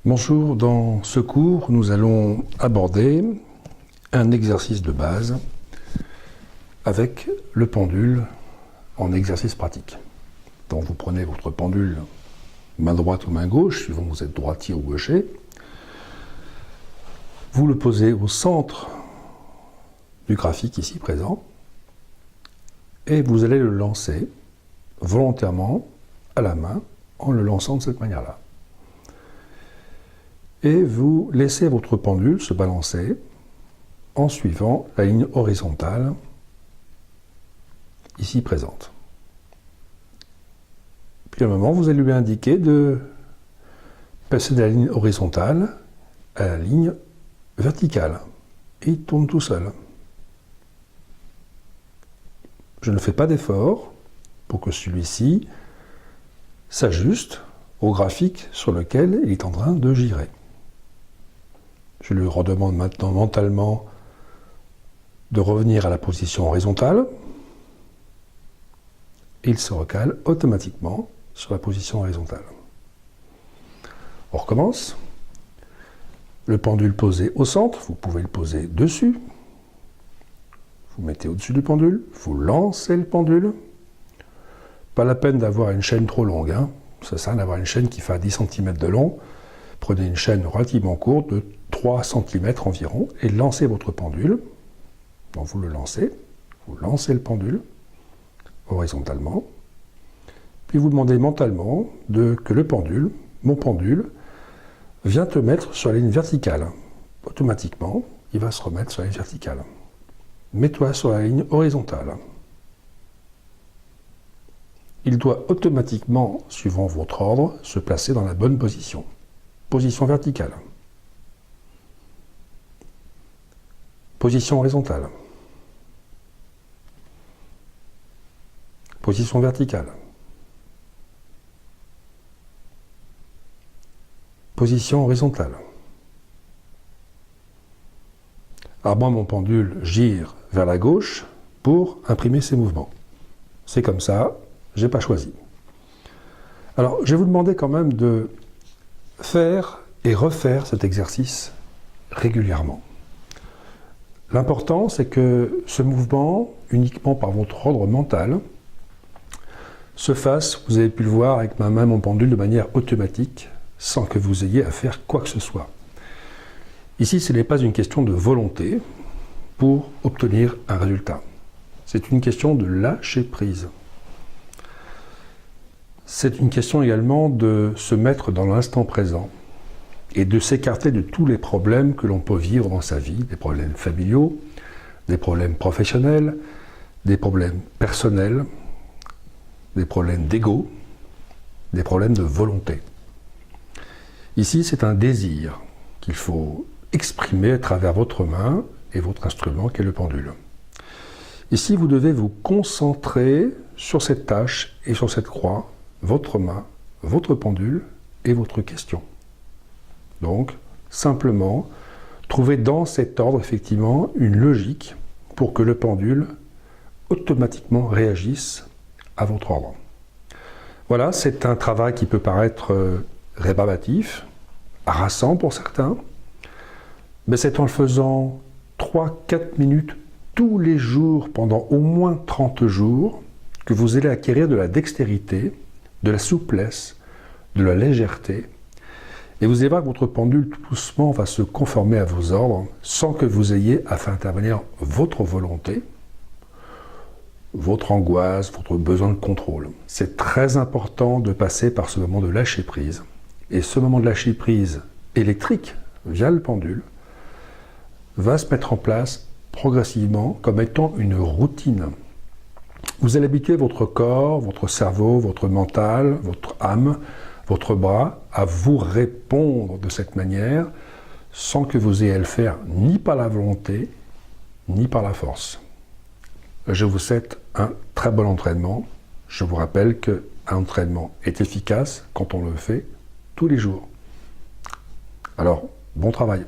Bonjour, dans ce cours, nous allons aborder un exercice de base avec le pendule en exercice pratique. Donc vous prenez votre pendule main droite ou main gauche, suivant que vous êtes droitier ou gaucher. Vous le posez au centre du graphique ici présent et vous allez le lancer volontairement à la main en le lançant de cette manière-là. Et vous laissez votre pendule se balancer en suivant la ligne horizontale ici présente. Puis à un moment, vous allez lui indiquer de passer de la ligne horizontale à la ligne verticale. Et il tourne tout seul. Je ne fais pas d'effort pour que celui-ci s'ajuste au graphique sur lequel il est en train de girer. Je lui redemande maintenant mentalement de revenir à la position horizontale. Et il se recale automatiquement sur la position horizontale. On recommence. Le pendule posé au centre, vous pouvez le poser dessus. Vous mettez au-dessus du pendule, vous lancez le pendule. Pas la peine d'avoir une chaîne trop longue, hein. Ça sert d'avoir une chaîne qui fait 10 cm de long. Prenez une chaîne relativement courte de 3 cm environ et lancez votre pendule. Donc vous le lancez, vous lancez le pendule horizontalement, puis vous demandez mentalement que le pendule, mon pendule, vient te mettre sur la ligne verticale. Automatiquement, il va se remettre sur la ligne verticale. Mets-toi sur la ligne horizontale. Il doit automatiquement, suivant votre ordre, se placer dans la bonne position. Position verticale. Position horizontale. Position verticale. Position horizontale. Alors moi, mon pendule gire vers la gauche pour imprimer ces mouvements. C'est comme ça, j'ai pas choisi. Alors, je vais vous demander quand même de faire et refaire cet exercice régulièrement. L'important, c'est que ce mouvement, uniquement par votre ordre mental, se fasse, vous avez pu le voir avec ma main, mon pendule, de manière automatique, sans que vous ayez à faire quoi que ce soit. Ici, ce n'est pas une question de volonté pour obtenir un résultat. C'est une question de lâcher prise. C'est une question également de se mettre dans l'instant présent et de s'écarter de tous les problèmes que l'on peut vivre dans sa vie, des problèmes familiaux, des problèmes professionnels, des problèmes personnels, des problèmes d'ego, des problèmes de volonté. Ici, c'est un désir qu'il faut exprimer à travers votre main et votre instrument qui est le pendule. Ici, vous devez vous concentrer sur cette tâche et sur cette croix, votre main, votre pendule et votre question. Donc, simplement, trouver dans cet ordre, effectivement, une logique pour que le pendule automatiquement réagisse à votre ordre. Voilà, c'est un travail qui peut paraître rébarbatif, harassant pour certains, mais c'est en le faisant 3-4 minutes tous les jours pendant au moins 30 jours que vous allez acquérir de la dextérité, de la souplesse, de la légèreté, et vous allez voir que votre pendule tout doucement va se conformer à vos ordres sans que vous ayez à faire intervenir votre volonté, votre angoisse, votre besoin de contrôle. C'est très important de passer par ce moment de lâcher prise. Et ce moment de lâcher prise électrique, via le pendule, va se mettre en place progressivement comme étant une routine. Vous allez habituer votre corps, votre cerveau, votre mental, votre âme, votre bras à vous répondre de cette manière sans que vous ayez à le faire ni par la volonté, ni par la force. Je vous souhaite un très bon entraînement. Je vous rappelle qu'un entraînement est efficace quand on le fait tous les jours. Alors, bon travail.